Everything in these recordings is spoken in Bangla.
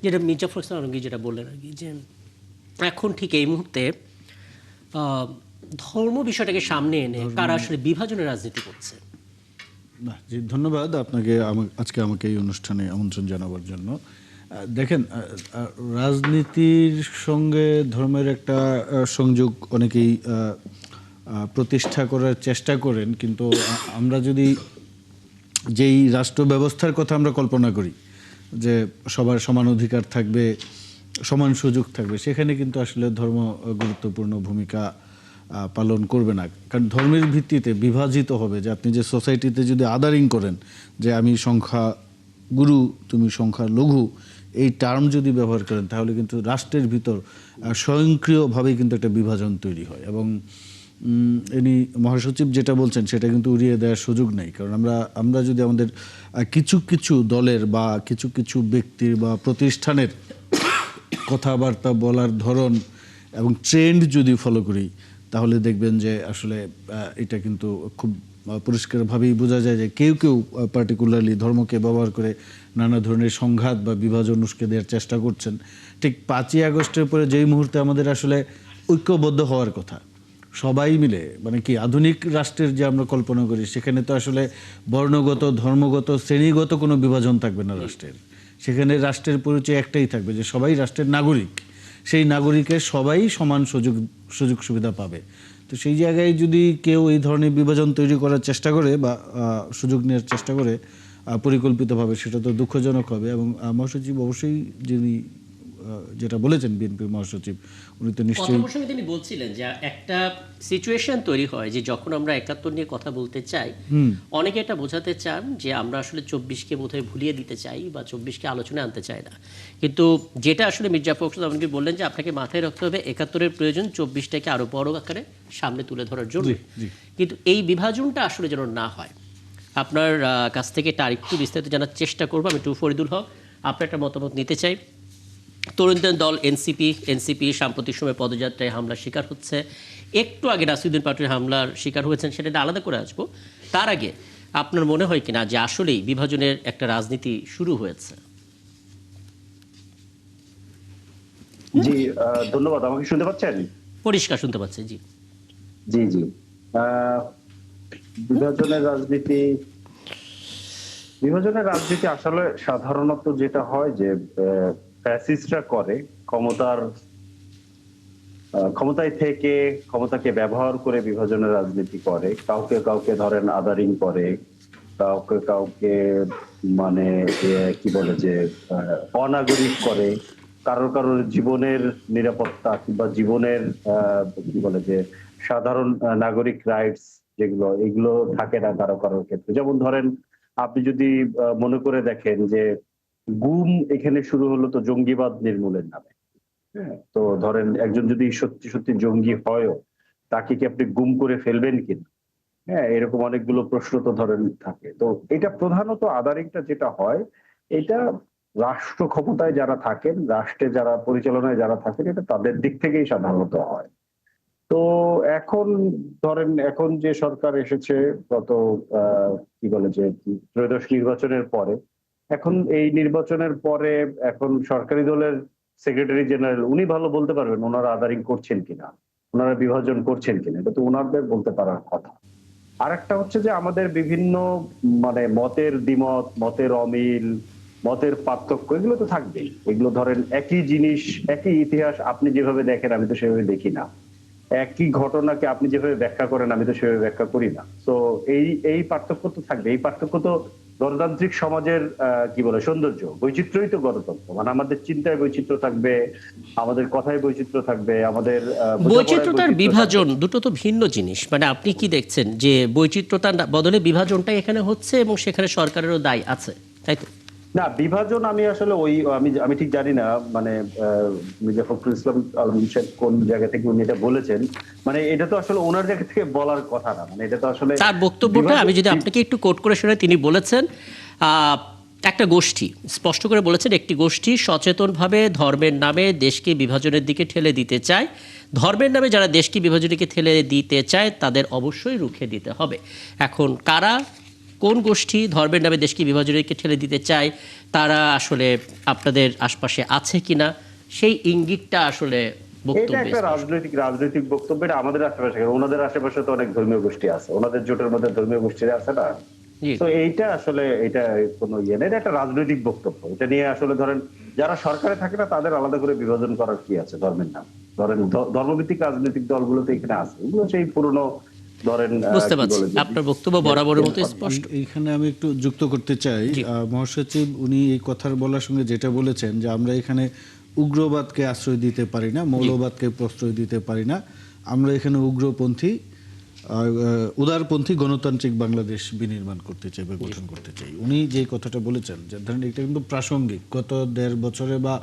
যেটা মির্জা ফখরুল ইসলাম আলমগীর যেটা বললেন আর কি, যে এখন ঠিক এই মুহূর্তে ধর্ম বিষয়টাকে সামনে এনে কারা আসলে বিভাজনের রাজনীতি করছে। না জি, ধন্যবাদ আপনাকে আজকে আমাকে এই অনুষ্ঠানে আমন্ত্রণ জানাবার জন্য। দেখেন, রাজনীতির সঙ্গে ধর্মের একটা সংযোগ অনেকেই প্রতিষ্ঠা করার চেষ্টা করেন, কিন্তু আমরা যদি যেই রাষ্ট্র ব্যবস্থার কথা আমরা কল্পনা করি যে সবার সমান অধিকার থাকবে, সমান সুযোগ থাকবে, সেখানে কিন্তু আসলে ধর্ম গুরুত্বপূর্ণ ভূমিকা পালন করবে না। কারণ ধর্মের ভিত্তিতে বিভাজিত হবে, যে আপনি যে সোসাইটিতে যদি আদারিং করেন যে আমি সংখ্যা গুরু তুমি সংখ্যা লঘু, এই টার্ম যদি ব্যবহার করেন, তাহলে কিন্তু রাষ্ট্রের ভিতর স্বয়ংক্রিয়ভাবেই কিন্তু একটা বিভাজন তৈরি হয়। এবং ইনি মহাসচিব যেটা বলছেন সেটা কিন্তু উড়িয়ে দেওয়ার সুযোগ নেই। কারণ আমরা যদি আমাদের কিছু কিছু দলের বা কিছু কিছু ব্যক্তির বা প্রতিষ্ঠানের কথাবার্তা বলার ধরন এবং ট্রেন্ড যদি ফলো করি, তাহলে দেখবেন যে আসলে এটা কিন্তু খুব পরিষ্কারভাবেই বোঝা যায় যে কেউ কেউ পার্টিকুলারলি ধর্মকে ব্যবহার করে নানা ধরনের সংঘাত বা বিভাজন উস্কে দেওয়ার চেষ্টা করছেন। ঠিক 5ই আগস্টের পরে যেই মুহূর্তে আমাদের আসলে ঐক্যবদ্ধ হওয়ার কথা, সবাই মিলে, মানে কি আধুনিক রাষ্ট্রের যে আমরা কল্পনা করি, সেখানে তো আসলে বর্ণগত, ধর্মগত, শ্রেণীগত কোনো বিভাজন থাকবে না রাষ্ট্রের। সেখানে রাষ্ট্রের পরিচয় একটাই থাকবে, যে সবাই রাষ্ট্রের নাগরিক। সেই নাগরিকের সবাই সমান সুযোগ সুবিধা পাবে। তো সেই জায়গায় যদি কেউ এই ধরনের বিভাজন তৈরি করার চেষ্টা করে বা সুযোগ নেওয়ার চেষ্টা করে পরিকল্পিতভাবে, সেটা তো দুঃখজনক হবে। এবং মহাসচিব অবশ্যই যিনি যেটা বলেছেন, বিএনপির মহাসচিব, উনি তো নিশ্চয়ই প্রসঙ্গে তিনি বলছিলেন যে একটা সিচুয়েশন তৈরি হয় যে যখন আমরা 71 নিয়ে কথা বলতে চাই, অনেকে এটা বোঝাতে চান যে আমরা আসলে 24কে বোধহয় ভুলিয়ে দিতে চাই বা 24কে আলোচনায় আনতে চাই না। কিন্তু যেটা আসলে মির্জা ফখরুল আলমগীর বললেন যে আপনাকে মাথায় রাখতে হবে 71-এর প্রয়োজন 24টাকে আরো বড় আকারে সামনে তুলে ধরার জন্য। কিন্তু এই বিভাজনটা আসলে যেন না হয়। আপনার কাছ থেকে এটা আরেকটু বিস্তারিত জানার চেষ্টা করবো। আমি ফরিদুল হক, আপনার একটা মতামত নিতে চাই। তরুণদের দল এনসিপি সাম্প্রতিক সময় পদযাত্রায় হামলার শিকার হচ্ছে। একটু আগে নাসিরউদ্দিন পাটোয়ারি হামলার শিকার হয়েছেন, সেটা আলাদা করে আসবো। তার আগে আপনার মনে হয় কিনা যে আসলেই বিভাজনের একটা রাজনীতি শুরু হয়েছে? জি, ধন্যবাদ। আমাকে শুনতে পাচ্ছেন? পরিষ্কার শুনতে পাচ্ছি। জি জি জি। বিভাজনের রাজনীতি আসলে সাধারণত যেটা হয় যে ফ্যাসিস্টরা করে, ক্ষমতায় থেকে ক্ষমতাকে ব্যবহার করে বিভাজনের রাজনীতি করে। কাউকে কাউকে ধরেন আদারিং করে, কাউকে কাউকে মানে কি বলে যে অনাগরিক করে, কারোর জীবনের নিরাপত্তা কিংবা জীবনের কি বলে যে সাধারণ নাগরিক রাইটস এগুলো থাকে না কারোর ক্ষেত্রে। যেমন ধরেন, আপনি যদি মনে করে দেখেন যে গুম এখানে শুরু হলো তো জঙ্গিবাদ নির্মূলের নামে। হ্যাঁ, তো ধরেন একজন যদি সত্যি সত্যি জঙ্গি হয়ও, তাকে কি আপনি গুম করে ফেলবেন কিনা? হ্যাঁ, এরকম অনেকগুলো প্রশ্ন তো ধরেন থাকে। তো এটা প্রধানত আদারিংটা যেটা হয়, এটা রাষ্ট্র ক্ষমতায় যারা থাকেন, রাষ্ট্রে যারা পরিচালনায় যারা থাকেন, এটা তাদের দিক থেকেই সাধারণত হয়। তো এখন ধরেন, এখন যে সরকার এসেছে গত কি বলে যে ত্রয়োদশ নির্বাচনের পরে, এখন এই নির্বাচনের পরে এখন সরকারি দলের সেক্রেটারি জেনারেল উনি ভালো বলতে পারবেন ওনারা আদারিং করছেন কিনা, ওনারা বিভাজন করছেন কিনা। এটা তো ওনাদের বলতে পারার কথা। আরেকটা হচ্ছে যে আমাদের বিভিন্ন মানে মতের দ্বিমত, মতের অমিল, মতের পার্থক্য, এগুলো তো থাকবেই। এগুলো ধরেন একই জিনিস, একই ইতিহাস আপনি যেভাবে দেখেন আমি তো সেভাবে দেখি না। একই ঘটনাকে আপনি যেভাবে ব্যাখ্যা করেন আমি তো সেভাবে ব্যাখ্যা করি না। তো এই পার্থক্য তো থাকবে। এই পার্থক্য তো গণতান্ত্রিক সমাজের কি বলে সৌন্দর্য, বৈচিত্র্যই তো গণতন্ত্র। মানে আমাদের চিন্তায় বৈচিত্র্য থাকবে, আমাদের কথায় বৈচিত্র্য থাকবে, আমাদের বৈচিত্র্যতার বিভাজন দুটো তো ভিন্ন জিনিস। মানে আপনি কি দেখছেন যে বৈচিত্র্যতার বদলে বিভাজনটাই এখানে হচ্ছে এবং সেখানে সরকারেরও দায় আছে, তাই তো? না, বিভাজন আমি আসলে আমি ঠিক জানি না, মানে মির্জা ফখরুল ইসলাম আলমগীর সাহেব কোন জায়গা থেকে উনি এটা বলেছেন। মানে এটা তো আসলে ওনার জায়গা থেকে বলার কথা না। মানে এটা তো আসলে তার বক্তব্যটা আমি যদি আপনাকে একটু কোট করে শোনাই, তিনি বলেছেন একটা গোষ্ঠী, স্পষ্ট করে বলেছেন, একটি গোষ্ঠী সচেতনভাবে ধর্মের নামে দেশকে বিভাজনের দিকে ঠেলে দিতে চায়। ধর্মের নামে যারা দেশকে বিভাজনের দিকে ঠেলে দিতে চায় তাদের অবশ্যই রুখে দিতে হবে। এখন কারা কোন গোষ্ঠী ধর্মের নামে দেশকে বিভাজনের দিকে ঠেলে দিতে চায় তারা আসলে আপনাদের আশপাশে আছে কিনা সেই ইঙ্গিতটা আসলে এটা বক্তব্যে একটা স্পষ্ট। রাজনৈতিক বক্তব্য। এটা আমাদের আশেপাশে, ওনাদের আশেপাশে তো অনেক ধর্মীয় গোষ্ঠী আছে, ওনাদের জোটের মধ্যে ধর্মীয় গোষ্ঠীরা আছে না। জি। তো এইটা আসলে এটা কোনো ইয়ে না, এটা একটা রাজনৈতিক বক্তব্য। এটা নিয়ে আসলে ধরেন যারা সরকারে থাকে না তাদের আলাদা করে বিভাজন করার কি আছে ধর্মের নাম? ধরেন ধর্মভিত্তিক রাজনৈতিক দলগুলো তো এখানে আছে, এগুলো সেই পুরনো ধরেন বুঝতে কি পারছি বলে যে আপনার বক্তব্য বরাবরের মতো স্পষ্ট। এইখানে আমি একটু যুক্ত করতে চাই, জি। মহাসচিব উনি এই কথার বলার সঙ্গে যেটা বলেছেন যে আমরা এখানে উগ্রবাদকে আশ্রয় দিতে পারি না, মৌলবাদকে প্রশ্রয় দিতে পারি না, আমরা এখানে উগ্রপন্থী উদারপন্থী গণতান্ত্রিক বাংলাদেশ বিনির্মাণ করতে চাই বা গঠন করতে চাই। উনি যে কথাটা বলেছেন যে ধরেন এটা কিন্তু প্রাসঙ্গিক, গত 1.5 বছরে বা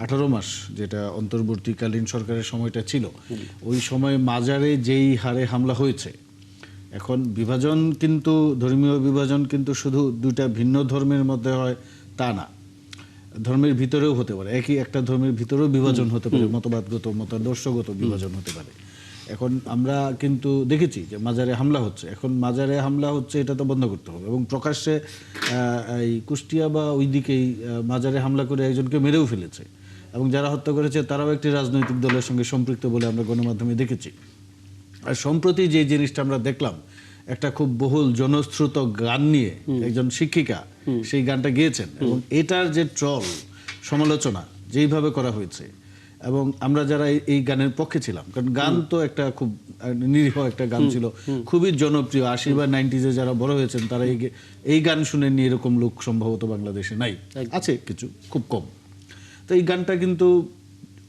18 মাস যেটা অন্তর্বর্তীকালীন সরকারের সময়টা ছিল, ওই সময় মাজারে যেই হারে হামলা হয়েছে, এখন বিভাজন কিন্তু ধর্মীয় বিভাজন কিন্তু শুধু দুইটা ভিন্ন ধর্মের মধ্যে হয় তা না, ধর্মের ভিতরেও হতে পারে, একই একটা ধর্মের ভিতরেও বিভাজন হতে পারে, মতবাদগত মতাদর্শগত বিভাজন হতে পারে। এখন আমরা কিন্তু দেখেছি যে মাজারে হামলা হচ্ছে, এখন মাজারে হামলা হচ্ছে এটা তো বন্ধ করতে হবে, এবং প্রকাশ্যে এই কুষ্টিয়া বা ওই দিকেই মাজারে হামলা করে একজনকে মেরেও ফেলেছে, এবং যারা হত্যা করেছে তারাও একটি রাজনৈতিক দলের সঙ্গে সম্পৃক্ত বলে আমরা গণমাধ্যমে দেখেছি। আর সম্প্রতি যে জিনিসটা আমরা দেখলাম, একটা খুব বহুল জনশ্রুত গান নিয়ে একজন শিক্ষিকা সেই গানটা গেয়েছেন, এবং এটার যে ট্রল সমালোচনা যেইভাবে করা হয়েছে, এবং আমরা যারা এই গানের পক্ষে ছিলাম, কারণ গান তো একটা খুব নিরীহ একটা গান ছিল, খুবই জনপ্রিয়, 80 বা 90s যারা বড় হয়েছেন তারা এই গান শুনে নিয়ে এরকম লোক সম্ভবত বাংলাদেশে নাই, আছে কিছু, খুব কম। তো এই গানটা কিন্তু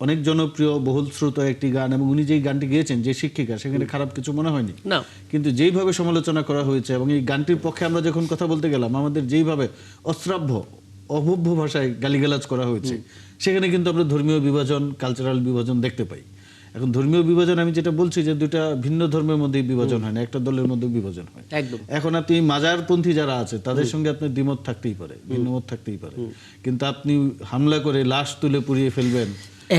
অনেক জনপ্রিয় বহুল শ্রুত একটি গান, এবং উনি যেই গানটি গেয়েছেন যে শিক্ষিকা, সেখানে খারাপ কিছু মনে হয়নি, না। কিন্তু যেইভাবে সমালোচনা করা হয়েছে এবং এই গানটির পক্ষে আমরা যখন কথা বলতে গেলাম, আমাদের যেইভাবে অশ্রাব্য অভব্য ভাষায় গালিগালাজ করা হয়েছে, সেখানে কিন্তু আমরা ধর্মীয় বিভাজন, কালচারাল বিভাজন দেখতে পাই। এখন ধর্মীয় বিভাজন আমি যেটা বলছি যে দুটা ভিন্ন ধর্মের মধ্যে বিভাজন হয় না, একটা দলের মধ্যে বিভাজন হয়। একদম। এখন আপনি মাজারপন্থী যারা আছে তাদের সঙ্গে আপনার দ্বিমত থাকতেই পারে, ভিন্নমত থাকতেই পারে, কিন্তু আপনি হামলা করে লাশ তুলে পুড়িয়ে ফেলবেন,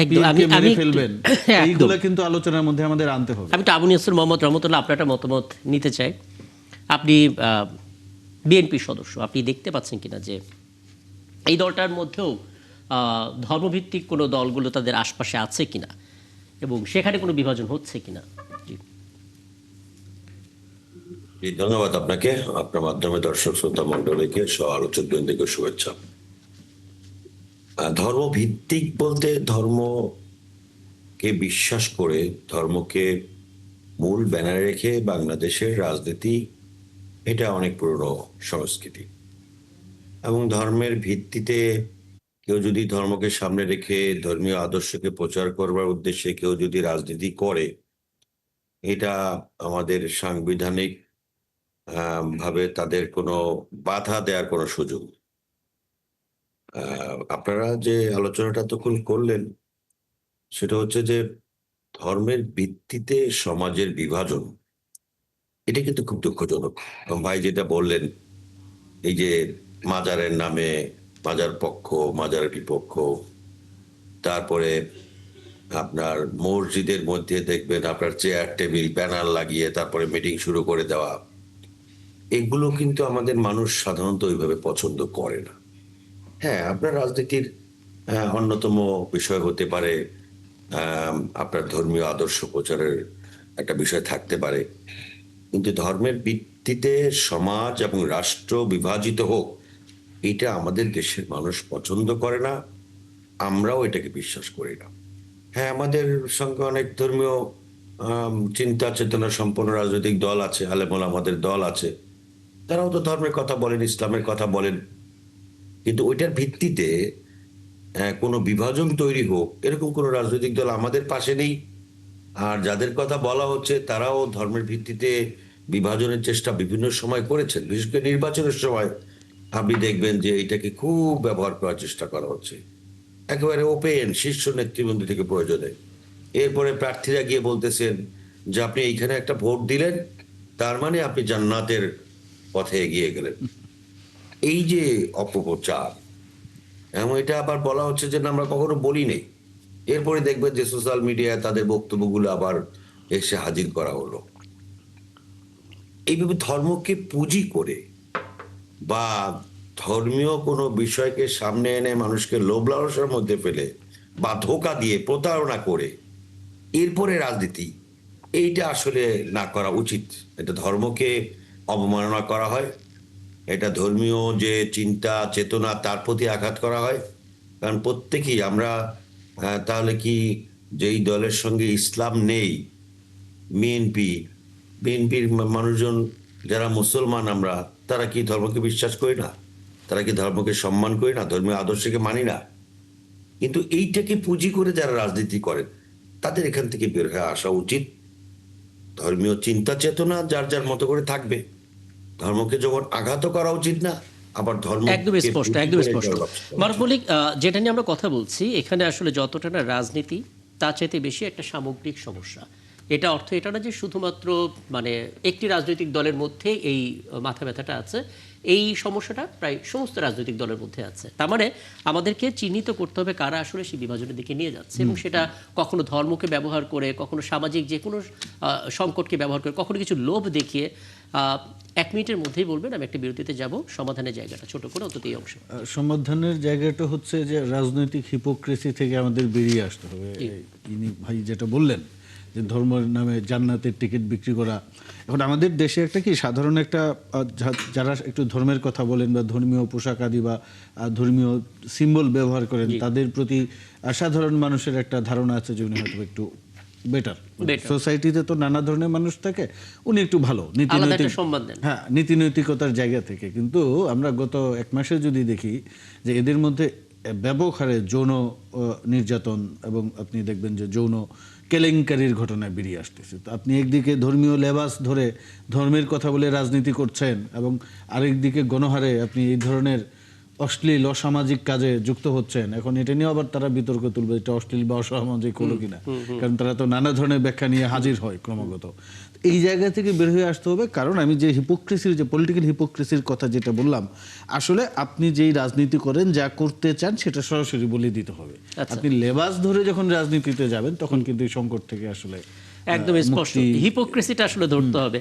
একদম। পীরকে মেরে আমি ফেলবেন, একদম। এইগুলা কিন্তু আলোচনার মধ্যে আমাদের আনতে হবে। আমি তো আবু নিয়াসর মোহাম্মদ রহমতুল্লাহ আপনার একটা মতামত নিতে চাই। আপনি বিএনপির সদস্য, আপনি দেখতে পাচ্ছেন কিনা যে এই দলটার মধ্যেও ধর্মভিত্তিক কোনো দলগুলো তাদের আশপাশে আছে কিনা এবং সেখানে কোনো বিভাজন হচ্ছে কিনা? জি। জি, ধন্যবাদ আপনাকে, আপনার মাধ্যমে দর্শক শ্রোতা মন্ডলীকে সহ আলোচকবৃন্দকে শুভেচ্ছা। ধর্ম ভিত্তিক বলতে ধর্মকে বিশ্বাস করে, ধর্মকে মূল ব্যানারে রেখে বাংলাদেশের রাজনীতি, এটা অনেক পুরনো সংস্কৃতি, এবং ধর্মের ভিত্তিতে কেউ যদি ধর্মকে সামনে রেখে ধর্মীয় আদর্শকে প্রচার করবার উদ্দেশ্যে কেউ যদি রাজনীতি করে, এটা আমাদের সাংবিধানিক ভাবে তাদের কোনো বাধা দেওয়ার কোনো সুযোগ নেই। আপনারা যে আলোচনাটা তখন করলেন সেটা হচ্ছে যে ধর্মের ভিত্তিতে সমাজের বিভাজন, এটা কিন্তু খুব দুঃখজনক। ভাই যেটা বললেন, এই যে মাজারের নামে মাজার পক্ষ, মাজারের বিপক্ষ, তারপরে আপনার মসজিদের মধ্যে দেখবেন আপনার চেয়ার টেবিল ব্যানার লাগিয়ে তারপরে মিটিং শুরু করে দেওয়া, এগুলো কিন্তু আমাদের মানুষ সাধারণত ওইভাবে পছন্দ করে না। হ্যাঁ, আপনার রাজনীতির অন্যতম বিষয় হতে পারে আপনার ধর্মীয় আদর্শ প্রচারের একটা বিষয় থাকতে পারে, কিন্তু ধর্মের ভিত্তিতে সমাজ এবং রাষ্ট্র বিভাজিত হোক, এটা আমাদের দেশের মানুষ পছন্দ করে না, আমরাও এটাকে বিশ্বাস করি না। হ্যাঁ, আমাদের সঙ্গে অনেক ধর্মীয় চিন্তা চেতনা সম্পন্ন রাজনৈতিক দল আছে, আলেমুল আমাদের দল আছে, তারাও তো ধর্মের কথা বলেন, ইসলামের কথা বলেন, কিন্তু ওইটার ভিত্তিতে কোনো বিভাজন তৈরি হোক এরকম কোনো রাজনৈতিক দল আমাদের পাশে নেই। আর যাদের কথা বলা হচ্ছে তারাও ধর্মের ভিত্তিতে বিভাজনের চেষ্টা বিভিন্ন সময় করেছেন, বিশেষ করে নির্বাচনের সময় আপনি দেখবেন যে এটাকে খুব ব্যবহার করার চেষ্টা করা হচ্ছে, একেবারে ওপেন, শীর্ষ নেতৃবৃন্দ থেকে প্রয়োজনে। এরপরে প্রার্থীরা গিয়ে বলতেছেন যে আপনি এইখানে একটা ভোট দিলেন, তার মানে আপনি জান্নাতের পথে এগিয়ে গেলেন। এই যে অপপ্রচার, এবং এটা আবার বলা হচ্ছে যে না, আমরা কখনো বলি নেই। এরপরে দেখবেন যে সোশ্যাল মিডিয়ায় তাদের বক্তব্যগুলো আবার এসে হাজির করা হলো। এইভাবে ধর্মকে পুঁজি করে বা ধর্মীয় কোনো বিষয়কে সামনে এনে মানুষকে লোভ লালসার মধ্যে ফেলে বা ধোঁকা দিয়ে প্রতারণা করে এরপরে রাজনীতি, এইটা আসলে না করা উচিত। এটা ধর্মকে অবমাননা করা হয়, এটা ধর্মীয় যে চিন্তা চেতনা তার প্রতি আঘাত করা হয়। কারণ প্রত্যেকেই আমরা তাহলে কি, যেই দলের সঙ্গে ইসলাম নেই, বিএনপি, বিএনপির মানুষজন যারা মুসলমান আমরা, তারা কি ধর্মকে বিশ্বাস করি না? তারা কি ধর্মকে সম্মান করি না? ধর্মীয় আদর্শকে মানি না? কিন্তু এইটাকে পুঁজি করে যারা রাজনীতি করেন, তাদের এখান থেকে বের হয়ে আসা উচিত। ধর্মীয় চিন্তা চেতনা যার যার মতো করে থাকবে, ধর্মকে যখন আঘাত করা উচিত না, আবার ধর্ম একদম স্পষ্ট, একদম স্পষ্ট। মারুফ মল্লিক, যেটা নিয়ে আমরা কথা বলছি এখানে আসলে যতটা না রাজনীতি, তার চাইতে বেশি একটা সামগ্রিক সমস্যা। এটা অর্থ এটা না যে শুধুমাত্র মানে একটি রাজনৈতিক দলের মধ্যে এই মাথা ব্যথাটা আছে, এই সমস্যাটা প্রায় সমস্ত রাজনৈতিক দলের মধ্যে আছে। তার মানে আমাদেরকে চিহ্নিত করতে হবে কারা আসলে সেই বিভাজনের দিকে নিয়ে যাচ্ছে, এবং সেটা কখনো ধর্মকে ব্যবহার করে, কখনো সামাজিক যে কোনো সংকটকে ব্যবহার করে, কখনো কিছু লোভ দেখিয়ে। 1 মিনিটের মধ্যেই বলবেন, আমি একটা বিরতিতে যাব, সমাধানের জায়গাটা ছোট করে অন্তত এই অংশ। সমাধানের জায়গাটা হচ্ছে যে রাজনৈতিক হিপোক্রেসি থেকে আমাদের বেরিয়ে আসতে হবে। ইনি ভাই যেটা বললেন যে ধর্মের নামে জান্নাতের টিকিট বিক্রি করা, এখন আমাদের দেশে একটা কি সাধারণ একটা যারা একটু ধর্মের কথা বলেন বা ধর্মীয় পোশাক আদি বা ধর্মীয় সিম্বল ব্যবহার করেন, তাদের প্রতি সাধারণ মানুষের একটা ধারণা আছে যে উনি হয়তো একটু বেটার। সোসাইটিতে তো নানা ধরনের মানুষ থাকে, উনি একটু ভালো নীতিনৈতিক, হ্যাঁ নীতিনৈতিকতার জায়গা থেকে। কিন্তু আমরা গত 1 মাসে যদি দেখি যে এদের মধ্যে ব্যাপক হারে যৌন নির্যাতন এবং আপনি দেখবেন যে যৌন কেলেঙ্কারির ঘটনা বেরিয়ে আসতেছে। তো আপনি একদিকে ধর্মীয় লেবাস ধরে ধর্মের কথা বলে রাজনীতি করছেন, এবং আরেকদিকে গণহারে আপনি এই ধরনের অশ্লীল অসামাজিক কাজে যুক্ত হচ্ছেন। এখন এটা নিয়ে আবার তারা বিতর্ক তুলবে, এটা অশ্লীল বা অসামাজিক হলো কিনা, কারণ তারা তো নানা ধরনের ব্যাখ্যা নিয়ে হাজির হয় ক্রমাগত। এই জায়গা থেকে বের হয়ে আসতে হবে, কারণ আমি যে হিপোক্রেসির, যে পলিটিক্যাল হিপোক্রেসির কথা যেটা বললাম, আসলে আপনি যেই রাজনীতি করেন, যা করতে চান সেটা সরাসরি বলে দিতে হবে। আপনি লেবাস ধরে যখন রাজনীতিতে যাবেন তখন কিন্তু এই সংকট থেকে আসলে একদম স্পষ্ট হিপোক্রেসিটা আসলে ধরতে হবে।